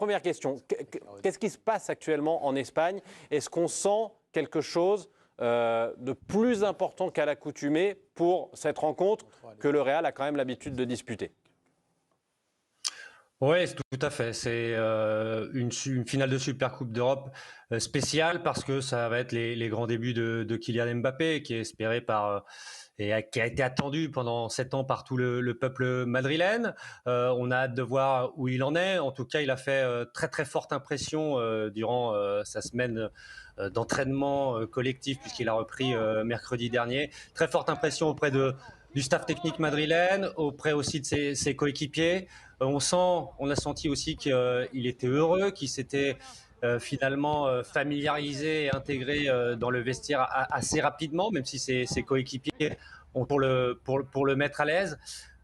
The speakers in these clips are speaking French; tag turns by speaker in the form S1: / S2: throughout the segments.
S1: Première question, qu'est-ce qui se passe actuellement en Espagne? Est-ce qu'on sent quelque chose de plus important qu'à l'accoutumée pour cette rencontre que le Real a quand même l'habitude de disputer?
S2: Oui, tout à fait. C'est une finale de Supercoupe d'Europe spéciale parce que ça va être les grands débuts de Kylian Mbappé, qui est espéré par qui a été attendu pendant 7 ans par tout le peuple madrilène. On a hâte de voir où il en est. En tout cas, il a fait très très forte impression durant sa semaine d'entraînement collectif puisqu'il a repris mercredi dernier. Très forte impression auprès du staff technique madrilène, auprès aussi de ses coéquipiers. On a senti aussi qu'il était heureux, qu'il s'était finalement familiarisé et intégré dans le vestiaire assez rapidement, même si ses coéquipiers ont pour le mettre à l'aise.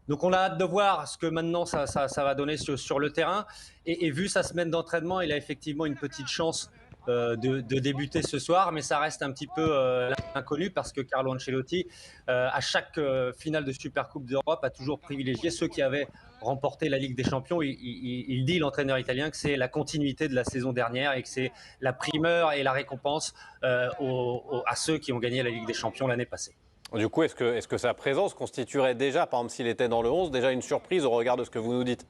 S2: Donc on a hâte de voir ce que maintenant ça va donner sur le terrain. Et vu sa semaine d'entraînement, il a effectivement une petite chance de débuter ce soir, mais ça reste un petit peu inconnu parce que Carlo Ancelotti, à chaque finale de Supercoupe d'Europe, a toujours privilégié ceux qui avaient remporté la Ligue des Champions. Il dit, l'entraîneur italien, que c'est la continuité de la saison dernière et que c'est la primeur et la récompense à ceux qui ont gagné la Ligue des Champions l'année passée.
S1: Du coup, est-ce que sa présence constituerait déjà, par exemple s'il était dans le 11, déjà une surprise au regard de ce que vous nous dites?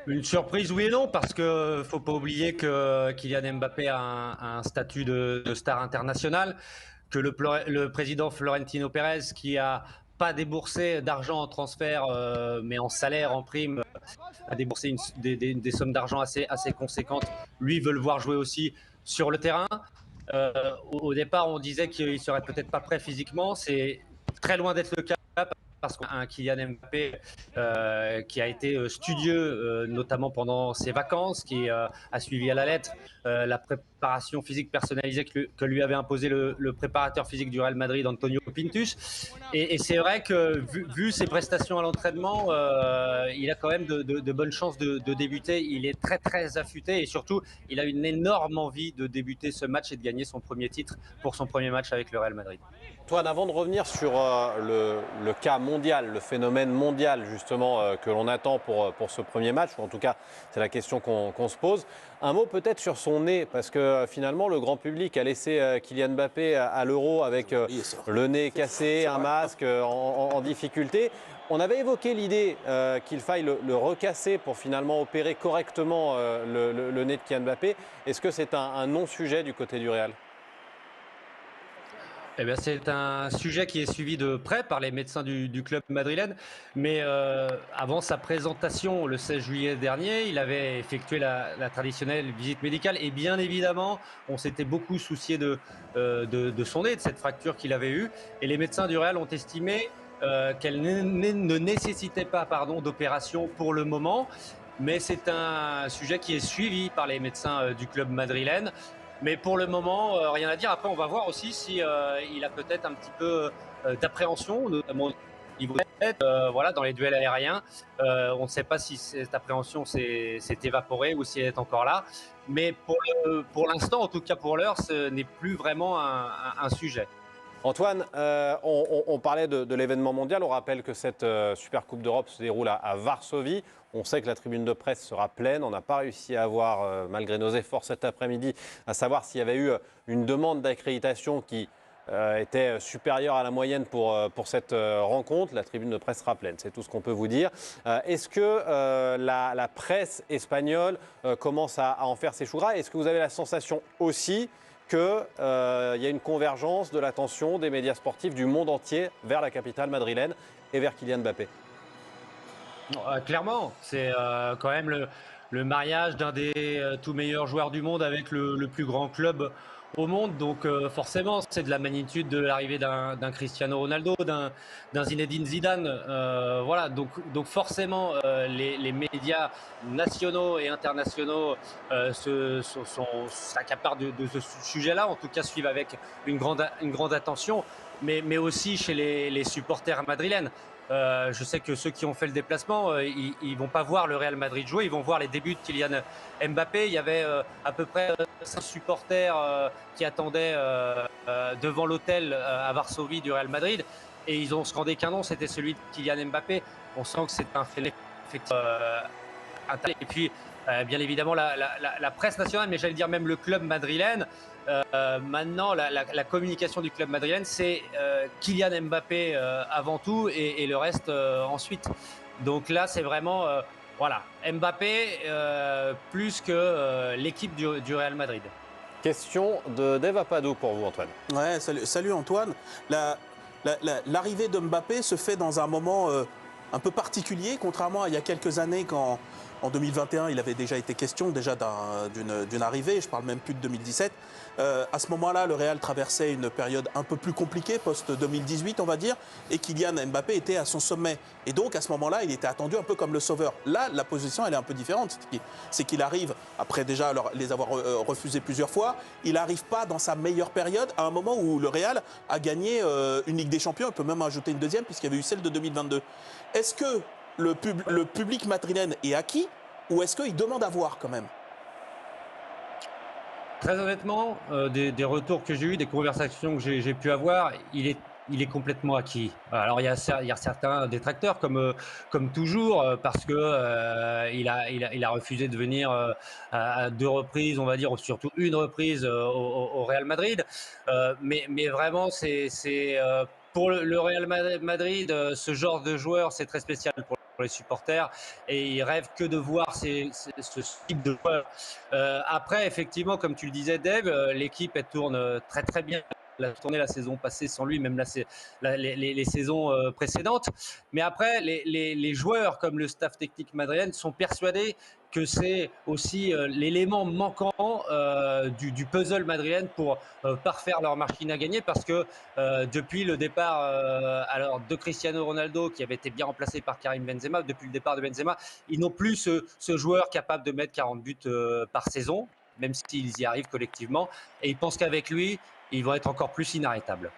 S2: Une surprise, oui et non, parce qu'il ne faut pas oublier que Kylian Mbappé a un statut de star international, que le président Florentino Pérez, qui a pas déboursé d'argent en transfert, mais en salaire, en prime, a déboursé des sommes d'argent assez conséquentes. Lui veut le voir jouer aussi sur le terrain. Au départ, on disait qu'il ne serait peut-être pas prêt physiquement. C'est très loin d'être le cas parce qu'on a un Kylian Mbappé qui a été studieux, notamment pendant ses vacances, qui a suivi à la lettre la préparation physique personnalisée que lui avait imposé le préparateur physique du Real Madrid, Antonio Pintus. Et c'est vrai que, vu ses prestations à l'entraînement, il a quand même de bonnes chances de débuter. Il est très, très affûté et surtout, il a une énorme envie de débuter ce match et de gagner son premier titre pour son premier match avec le Real Madrid.
S1: Antoine, avant de revenir sur le cas mondial, le phénomène mondial justement que l'on attend pour ce premier match, ou en tout cas c'est la question qu'on se pose, un mot peut-être sur son nez, parce que finalement le grand public a laissé Kylian Mbappé à l'Euro avec le nez cassé, un masque en difficulté. On avait évoqué l'idée qu'il faille le recasser pour finalement opérer correctement le nez de Kylian Mbappé. Est-ce que c'est un non-sujet du côté du Real ?
S2: Eh bien, c'est un sujet qui est suivi de près par les médecins du club madrilène. Mais avant sa présentation le 16 juillet dernier, il avait effectué la traditionnelle visite médicale. Et bien évidemment, on s'était beaucoup soucié de son nez, de cette fracture qu'il avait eue. Et les médecins du Real ont estimé qu'elle ne nécessitait pas d'opération pour le moment. Mais c'est un sujet qui est suivi par les médecins du club madrilène. Mais pour le moment, rien à dire. Après, on va voir aussi si il a peut-être un petit peu d'appréhension, notamment au niveau de la tête, voilà, dans les duels aériens. On ne sait pas si cette appréhension s'est évaporée ou si elle est encore là. Mais pour l'instant, en tout cas pour l'heure, ce n'est plus vraiment un sujet.
S1: Antoine, on parlait de l'événement mondial. On rappelle que cette Super Coupe d'Europe se déroule à Varsovie. On sait que la tribune de presse sera pleine. On n'a pas réussi à avoir, malgré nos efforts cet après-midi, à savoir s'il y avait eu une demande d'accréditation qui était supérieure à la moyenne pour cette rencontre. La tribune de presse sera pleine, c'est tout ce qu'on peut vous dire. Est-ce que la presse espagnole commence à en faire ses choux gras? Est-ce que vous avez la sensation aussi qu'il y a une convergence de l'attention des médias sportifs du monde entier vers la capitale madrilène et vers Kylian Mbappé?
S2: Clairement, c'est quand même le mariage d'un des tout meilleurs joueurs du monde avec le plus grand club au monde. Donc forcément, c'est de la magnitude de l'arrivée d'un Cristiano Ronaldo, d'un Zinedine Zidane. Voilà, donc forcément, les médias nationaux et internationaux s'accaparent de ce sujet-là, en tout cas suivent avec une grande attention, mais aussi chez les supporters madrilènes. Je sais que ceux qui ont fait le déplacement, ils ne vont pas voir le Real Madrid jouer, ils vont voir les débuts de Kylian Mbappé. Il y avait à peu près 5 supporters qui attendaient devant l'hôtel à Varsovie du Real Madrid. Et ils ont scandé qu'un nom, c'était celui de Kylian Mbappé. On sent que c'est un phénomène Et puis, bien évidemment, la presse nationale, mais j'allais dire même le club madrilène. Maintenant, la communication du club madrilène, c'est Kylian Mbappé avant tout et le reste ensuite. Donc là, c'est vraiment voilà, Mbappé plus que l'équipe du Real Madrid.
S1: Question de Dave Apadou pour vous, Antoine.
S3: Ouais, salut Antoine. L'arrivée de Mbappé se fait dans un moment un peu particulier, contrairement à il y a quelques années quand, en 2021, il avait déjà été question d'une arrivée, je parle même plus de 2017. À ce moment-là, le Real traversait une période un peu plus compliquée, post-2018, on va dire, et Kylian Mbappé était à son sommet. Et donc, à ce moment-là, il était attendu un peu comme le sauveur. Là, la position, elle est un peu différente. C'est qu'il arrive, après déjà les avoir refusés plusieurs fois, il n'arrive pas dans sa meilleure période, à un moment où le Real a gagné une Ligue des Champions, on peut même ajouter une deuxième, puisqu'il y avait eu celle de 2022. Est-ce que le public madrilène est acquis, ou est-ce qu'il demande à voir quand même?
S2: Très honnêtement, des retours que j'ai eus, des conversations que j'ai pu avoir, il est complètement acquis. Alors il y a certains détracteurs comme toujours parce que il a refusé de venir à 2 reprises, on va dire, ou surtout une reprise au Real Madrid. Mais vraiment pour le Real Madrid, ce genre de joueur, c'est très spécial pour les supporters et ils rêvent que de voir ce type de joueur. Après, effectivement, comme tu le disais, Dave, l'équipe elle tourne très très bien. Elle a tourné la saison passée sans lui, même les saisons précédentes. Mais après, les joueurs comme le staff technique madrilène sont persuadés que c'est aussi l'élément manquant du puzzle madrilène pour parfaire leur machine à gagner parce que depuis le départ de Cristiano Ronaldo qui avait été bien remplacé par Karim Benzema, depuis le départ de Benzema, ils n'ont plus ce joueur capable de mettre 40 buts par saison, même s'ils y arrivent collectivement. Et ils pensent qu'avec lui, ils vont être encore plus inarrêtables.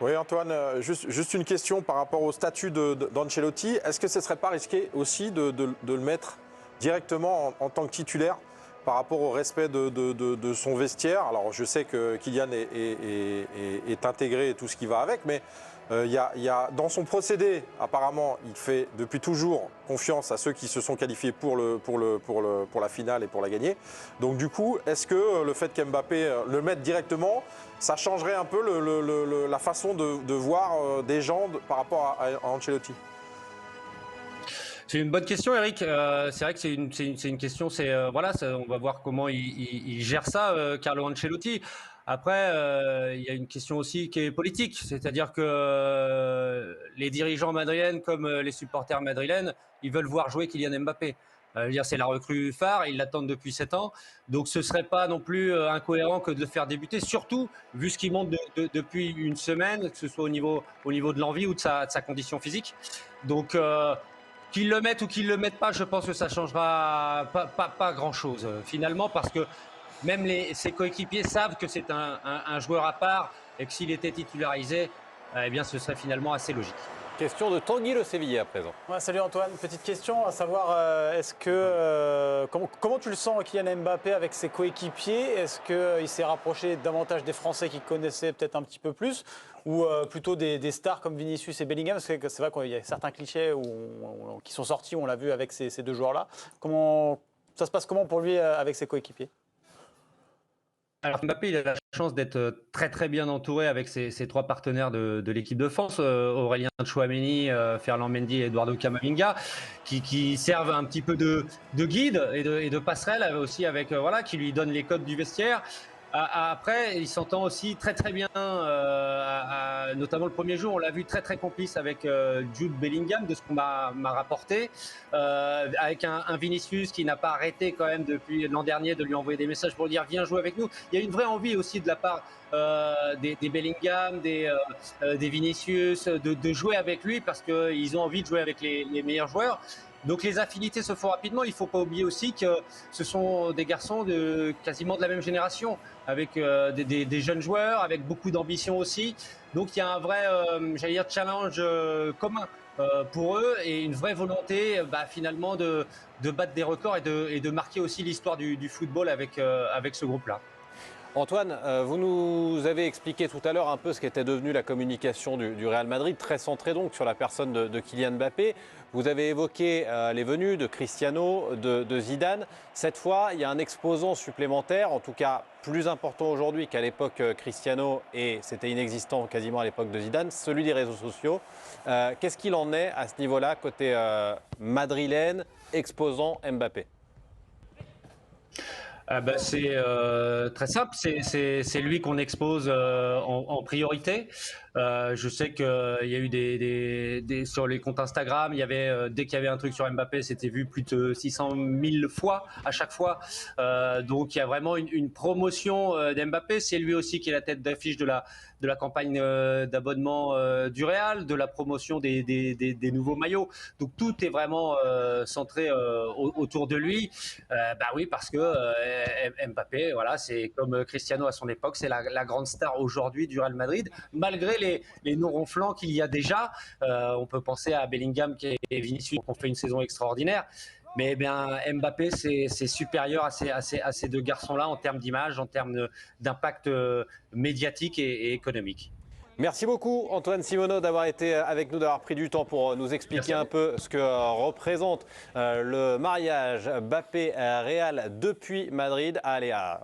S4: Oui, Antoine, juste une question par rapport au statut d'Ancelotti. Est-ce que ce ne serait pas risqué aussi de le mettre directement en tant que titulaire par rapport au respect de son vestiaire? Alors, je sais que Kylian est intégré et tout ce qui va avec, mais dans son procédé, apparemment, il fait depuis toujours confiance à ceux qui se sont qualifiés pour la finale et pour la gagner. Donc du coup, est-ce que le fait qu'Mbappé le mette directement, ça changerait un peu la façon de voir des gens par rapport à Ancelotti?
S2: C'est une bonne question, Eric. C'est vrai que c'est une question. Voilà, on va voir comment il gère ça, Carlo Ancelotti. Après, il y a une question aussi qui est politique, c'est-à-dire que les dirigeants madrilènes comme les supporters madrilènes, ils veulent voir jouer Kylian Mbappé. C'est la recrue phare, ils l'attendent depuis 7 ans, donc ce serait pas non plus incohérent que de le faire débuter, surtout vu ce qu'il montre depuis une semaine, que ce soit au niveau de l'envie ou de sa condition physique. Donc qu'ils le mettent ou qu'ils le mettent pas, je pense que ça changera pas grand-chose finalement, parce que même ses coéquipiers savent que c'est un joueur à part et que s'il était titularisé, eh bien, ce serait finalement assez logique.
S1: Question de Tanguy Le Sévillier à présent.
S5: Ouais, salut Antoine, petite question à savoir, comment tu le sens Kylian Mbappé avec ses coéquipiers? Est-ce qu'il s'est rapproché davantage des Français qu'il connaissait peut-être un petit peu plus ou plutôt des stars comme Vinicius et Bellingham? Parce que c'est vrai qu'il y a certains clichés qui sont sortis, on l'a vu avec ces deux joueurs-là. Ça se passe comment pour lui avec ses coéquipiers?
S2: Alors Mbappé, il a la chance d'être très très bien entouré avec ses 3 partenaires de l'équipe de France, Aurélien Tchouaméni, Ferland Mendy et Eduardo Camavinga, qui servent un petit peu de guide et de passerelle aussi qui lui donnent les codes du vestiaire. Après, il s'entend aussi très très bien, notamment le premier jour, on l'a vu très très complice avec Jude Bellingham, de ce qu'on m'a rapporté, avec un Vinicius qui n'a pas arrêté quand même depuis l'an dernier de lui envoyer des messages pour lui dire viens jouer avec nous. Il y a une vraie envie aussi de la part des Bellingham, des Vinicius, de jouer avec lui parce qu'ils ont envie de jouer avec les meilleurs joueurs. Donc les affinités se font rapidement. Il ne faut pas oublier aussi que ce sont des garçons quasiment de la même génération, avec des jeunes joueurs, avec beaucoup d'ambition aussi. Donc il y a un vrai, challenge commun pour eux et une vraie volonté finalement de battre des records et de marquer aussi l'histoire du football avec ce groupe-là.
S1: Antoine, vous nous avez expliqué tout à l'heure un peu ce qu'était devenu la communication du Real Madrid, très centrée donc sur la personne de Kylian Mbappé. Vous avez évoqué les venues de Cristiano, de Zidane. Cette fois, il y a un exposant supplémentaire, en tout cas plus important aujourd'hui qu'à l'époque Cristiano, et c'était inexistant quasiment à l'époque de Zidane, celui des réseaux sociaux. Qu'est-ce qu'il en est à ce niveau-là, côté madrilène, exposant Mbappé?
S2: C'est très simple, c'est lui qu'on expose en priorité. Je sais qu'il y a eu sur les comptes Instagram, il y avait dès qu'il y avait un truc sur Mbappé, c'était vu plus de 600 000 fois à chaque fois. Donc il y a vraiment une promotion d'Mbappé. C'est lui aussi qui est la tête d'affiche de la campagne d'abonnement du Real, de la promotion des nouveaux maillots. Donc tout est vraiment centré autour de lui. Oui, parce que Mbappé, voilà, c'est comme Cristiano à son époque, c'est la grande star aujourd'hui du Real Madrid, malgré les noms ronflants qu'il y a déjà. On peut penser à Bellingham et Vinicius qui ont fait une saison extraordinaire. Mais bien, Mbappé, c'est supérieur à ces deux garçons-là en termes d'image, en termes d'impact médiatique et économique.
S1: Merci beaucoup Antoine Simoneau d'avoir été avec nous, d'avoir pris du temps pour nous expliquer un peu ce que représente le mariage Mbappé-Real depuis Madrid. Allez, à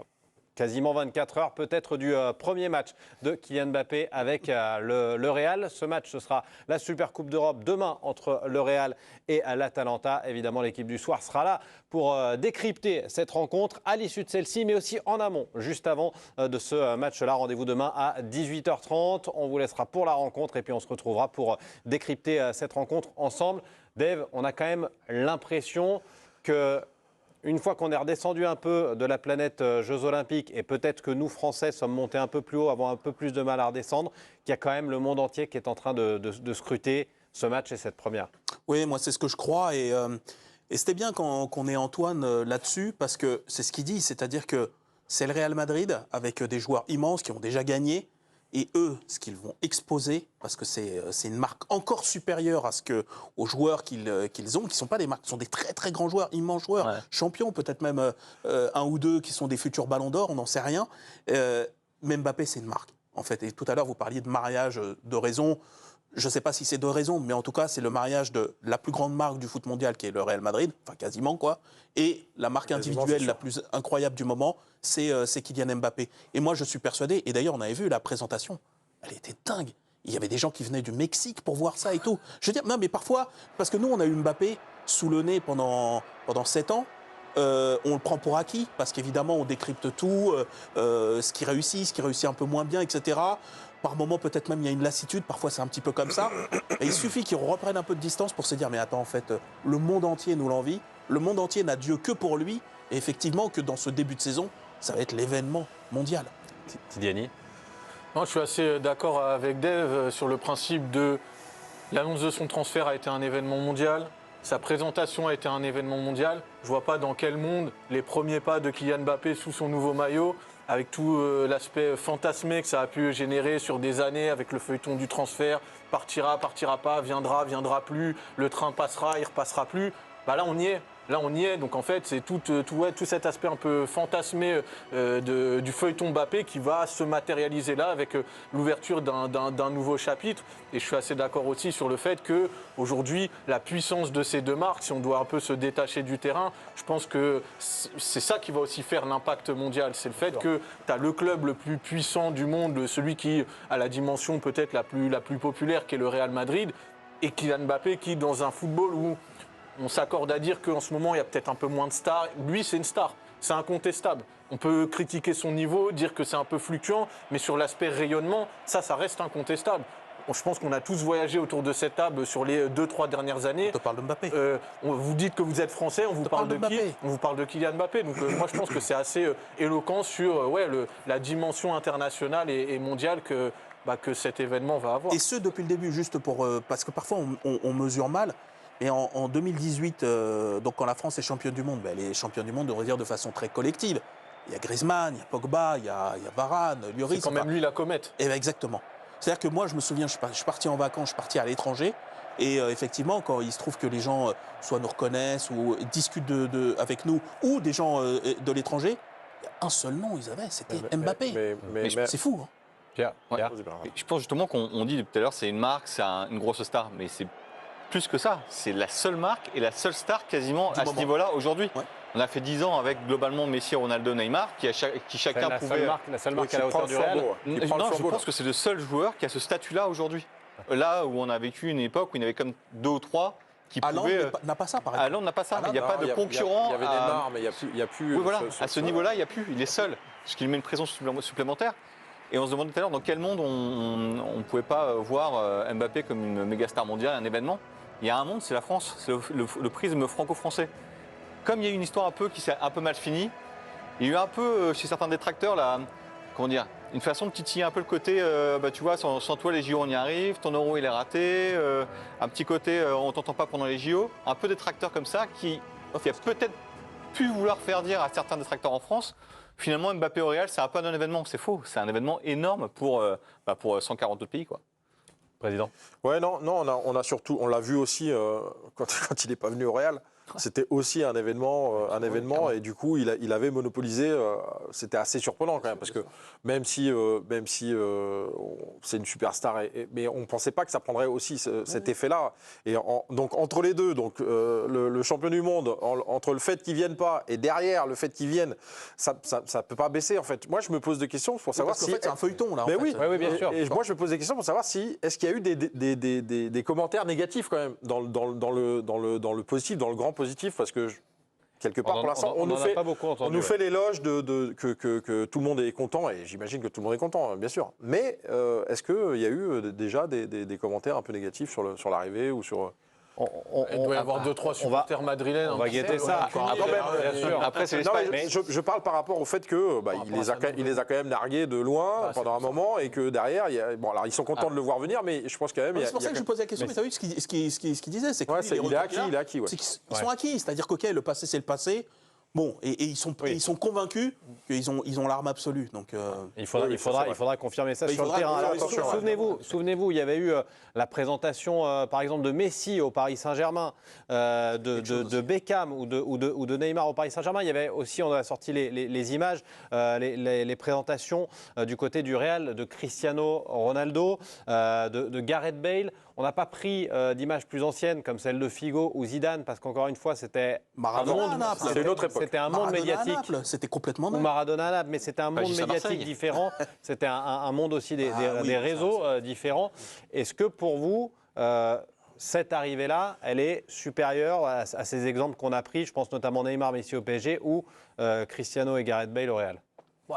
S1: quasiment 24 heures peut-être du premier match de Kylian Mbappé avec le Real. Ce match, ce sera la Super Coupe d'Europe demain entre le Real et l'Atalanta. Évidemment, l'équipe du soir sera là pour décrypter cette rencontre à l'issue de celle-ci, mais aussi en amont, juste avant de ce match-là. Rendez-vous demain à 18h30. On vous laissera pour la rencontre et puis on se retrouvera pour décrypter cette rencontre ensemble. Dave, on a quand même l'impression que une fois qu'on est redescendu un peu de la planète Jeux Olympiques, et peut-être que nous, Français, sommes montés un peu plus haut, avons un peu plus de mal à redescendre, qu'il y a quand même le monde entier qui est en train de scruter ce match et cette première.
S3: Oui, moi, c'est ce que je crois. Et c'était bien qu'on ait Antoine là-dessus, parce que c'est ce qu'il dit, c'est-à-dire que c'est le Real Madrid, avec des joueurs immenses qui ont déjà gagné. Et eux, ce qu'ils vont exposer, parce que c'est une marque encore supérieure aux joueurs qu'ils ont, qui ne sont pas des marques, qui sont des très très grands joueurs, immenses joueurs, ouais, champions, peut-être même un ou deux qui sont des futurs ballons d'or, on n'en sait rien. Mais Mbappé, c'est une marque, en fait. Et tout à l'heure, vous parliez de mariage de raison. Je ne sais pas si c'est de raison, mais en tout cas, c'est le mariage de la plus grande marque du foot mondial, qui est le Real Madrid, enfin quasiment, quoi. Et la marque individuelle la plus incroyable du moment, c'est Kylian Mbappé. Et moi, je suis persuadé, et d'ailleurs, on avait vu la présentation, elle était dingue. Il y avait des gens qui venaient du Mexique pour voir ça et tout. Je veux dire, non, mais parfois, parce que nous, on a eu Mbappé sous le nez pendant 7 ans, on le prend pour acquis, parce qu'évidemment, on décrypte tout, ce qui réussit un peu moins bien, etc. Par moments, peut-être même, il y a une lassitude. Parfois, c'est un petit peu comme ça. Et il suffit qu'ils reprennent un peu de distance pour se dire, mais attends, en fait, le monde entier nous l'envie. Le monde entier n'a Dieu que pour lui. Et effectivement, que dans ce début de saison, ça va être l'événement mondial.
S1: Tidiani ?
S6: Non, je suis assez d'accord avec Dave sur le principe de l'annonce de son transfert a été un événement mondial. Sa présentation a été un événement mondial. Je ne vois pas dans quel monde les premiers pas de Kylian Mbappé sous son nouveau maillot, avec tout l'aspect fantasmé que ça a pu générer sur des années, avec le feuilleton du transfert, partira, partira pas, viendra, viendra plus, le train passera, il repassera plus. Bah là, on y est. Là, on y est. Donc, en fait, c'est tout cet aspect un peu fantasmé du feuilleton Mbappé qui va se matérialiser là avec l'ouverture d'un nouveau chapitre. Et je suis assez d'accord aussi sur le fait qu'aujourd'hui, la puissance de ces deux marques, si on doit un peu se détacher du terrain, je pense que c'est ça qui va aussi faire l'impact mondial. C'est le fait que tu as le club le plus puissant du monde, celui qui a la dimension peut-être la plus populaire, qui est le Real Madrid, et Kylian Mbappé qui, dans un football où on s'accorde à dire qu'en ce moment, il y a peut-être un peu moins de stars. Lui, c'est une star. C'est incontestable. On peut critiquer son niveau, dire que c'est un peu fluctuant, mais sur l'aspect rayonnement, ça reste incontestable. Je pense qu'on a tous voyagé autour de cette table sur les 2-3 dernières années.
S3: On te parle de Mbappé.
S6: Vous dites que vous êtes français, on vous parle de qui ? On vous parle de Kylian Mbappé. Donc moi, je pense que c'est assez éloquent sur la dimension internationale et mondiale que cet événement va avoir.
S3: Et ce, depuis le début, juste parce que parfois, on mesure mal. Et en 2018, donc quand la France est championne du monde, elle est championne du monde, on va dire, de façon très collective. Il y a Griezmann, il y a Pogba, il y a Varane, Lloris.
S6: C'est quand même lui la comète.
S3: Et exactement. C'est-à-dire que moi, je me souviens, je suis parti en vacances, je suis parti à l'étranger. Et effectivement, quand il se trouve que les gens soit nous reconnaissent ou discutent avec nous, ou des gens de l'étranger, il y a un seul nom ils avaient, c'était Mbappé.
S4: Mais
S3: C'est fou. Hein.
S1: Pierre,
S7: Ouais.
S1: Pierre.
S7: Et je pense justement qu'on dit tout à l'heure, c'est une marque, c'est une grosse star, mais c'est plus que ça. C'est la seule marque et la seule star quasiment à ce niveau-là aujourd'hui.
S3: Ouais.
S7: On a fait 10 ans avec globalement Messi, Ronaldo, Neymar, qui chacun
S1: La
S7: pouvait.
S1: seule marque à la hauteur du Real.
S7: Non, je pense que c'est le seul joueur qui a ce statut-là aujourd'hui. Là où on a vécu une époque où il y en avait comme 2 ou 3 qui
S3: Haaland
S7: pouvaient.
S3: n'a pas ça, par exemple.
S7: Haaland n'a pas ça. Il n'y a pas de concurrent.
S4: Il y avait Neymar, mais il n'y a plus.
S7: Oui, voilà. À ce niveau-là, il n'y a plus. Il est seul. Ce qui lui met une présence supplémentaire. Et on se demandait tout à l'heure dans quel monde on ne pouvait pas voir Mbappé comme une méga star mondiale, un événement. Il y a un monde, c'est la France, c'est le prisme franco-français. Comme il y a eu une histoire un peu qui s'est un peu mal finie, il y a eu un peu chez certains détracteurs là, comment dire, une façon de titiller un peu le côté, tu vois, sans toi les JO on y arrive, ton euro il est raté, un petit côté on t'entend pas pendant les JO, un peu détracteur comme ça qui a peut-être pu vouloir faire dire à certains détracteurs en France. Finalement, Mbappé au Real, c'est un peu un événement. C'est faux. C'est un événement énorme pour 140 autres pays, quoi.
S1: Président.
S4: Ouais, non, on a surtout, on l'a vu aussi quand il n'est pas venu au Real. C'était aussi un événement, et du coup, il avait monopolisé. C'était assez surprenant quand même, parce que même si c'est une superstar, mais on ne pensait pas que ça prendrait aussi cet effet-là. Et donc entre les deux, donc le champion du monde, entre le fait qu'il vienne pas et derrière le fait qu'il vienne, ça peut pas baisser en fait. Moi, je me pose des questions pour savoir
S3: Parce qu'en
S4: si.
S3: fait, c'est un feuilleton là.
S4: Mais
S3: en fait.
S4: oui,
S1: bien sûr.
S4: Et moi, je me pose des questions pour savoir si est-ce qu'il y a eu des commentaires négatifs quand même dans le positif, dans le grand positif, parce que quelque part, pour l'instant, on nous
S1: en a pas beaucoup entendu,
S4: fait l'éloge que tout le monde est content, et j'imagine que tout le monde est content, bien sûr. Mais est-ce qu'il y a eu déjà des commentaires un peu négatifs sur l'arrivée ou sur...
S6: Il doit y avoir 2-3 supporters madrilènes.
S1: On va guetter ça.
S4: Bien sûr.
S7: Après, c'est
S4: Non,
S7: l'Espagne.
S4: mais je parle par rapport au fait que il les a quand même nargués de loin pendant un moment, et que derrière, alors ils sont contents de le voir venir, mais je pense quand même.
S3: C'est pour ça que je posais la question, mais tu as vu ce qu'il disait, c'est
S4: il est acquis, ouais.
S3: Ils sont acquis, c'est-à-dire que le passé c'est le passé. Bon, et ils sont convaincus qu'ils ont l'arme absolue. Donc,
S1: il faudra confirmer ça
S3: Mais il
S1: sur le
S3: faudra
S1: terrain. Alors,
S3: confirmer,
S1: souvenez-vous, il y avait eu la présentation, par exemple, de Messi au Paris Saint-Germain, de Beckham ou de Neymar au Paris Saint-Germain. Il y avait aussi, on a sorti les images, les présentations du côté du Real de Cristiano Ronaldo, de Gareth Bale. On n'a pas pris d'images plus anciennes comme celle de Figo ou Zidane, parce qu'encore une fois, c'était
S3: Maradona à Naples.
S4: C'est une autre époque.
S1: C'était un monde
S3: Maradona à
S1: médiatique.
S3: Naples, c'était complètement
S1: Ou
S3: dingue.
S1: Maradona à Naples, mais c'était un monde
S7: Juste à
S1: médiatique
S7: Marseille.
S1: différent. C'était un monde aussi des
S3: oui,
S1: réseaux différents. Est-ce que pour vous, cette arrivée-là, elle est supérieure à ces exemples qu'on a pris? Je pense notamment Neymar, Messi au PSG ou Cristiano et Gareth Bale au Real.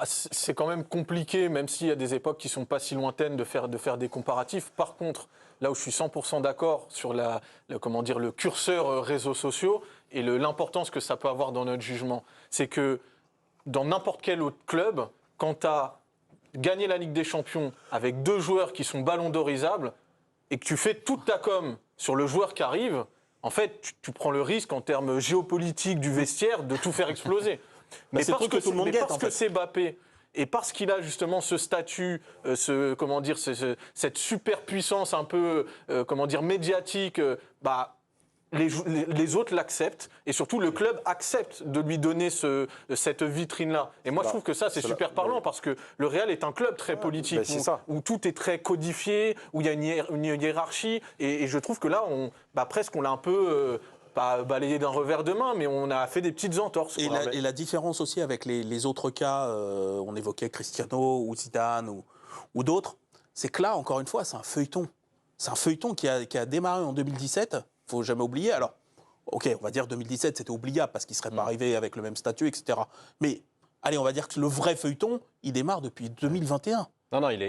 S6: C'est quand même compliqué, même s'il y a des époques qui ne sont pas si lointaines, de faire des comparatifs. Par contre, là où je suis 100% d'accord sur le curseur réseaux sociaux et l'importance que ça peut avoir dans notre jugement, c'est que dans n'importe quel autre club, quand tu as gagné la Ligue des Champions avec 2 joueurs qui sont ballons d'orisables et que tu fais toute ta com sur le joueur qui arrive, en fait, tu prends le risque en termes géopolitiques du vestiaire de tout faire exploser.
S3: Mais c'est le truc que tout le monde guette, en fait.
S6: C'est Mbappé, et parce qu'il a justement ce statut, cette superpuissance un peu, médiatique, les autres l'acceptent, et surtout le club accepte de lui donner cette vitrine-là. Et moi, je trouve que ça, c'est super parlant, parce que le Real est un club très politique, où tout est très codifié, où il y a une hiérarchie, et je trouve que là, presque on l'a un peu... pas balayé d'un revers de main, mais on a fait des petites entorses.
S3: Et la différence aussi avec les autres cas, on évoquait Cristiano ou Zidane ou d'autres, c'est que là, encore une fois, c'est un feuilleton. C'est un feuilleton qui a démarré en 2017, il ne faut jamais oublier. Alors, ok, on va dire 2017, c'était oubliable parce qu'il ne serait pas arrivé avec le même statut, etc. Mais, allez, on va dire que le vrai feuilleton, il démarre depuis 2021.
S1: Non, il est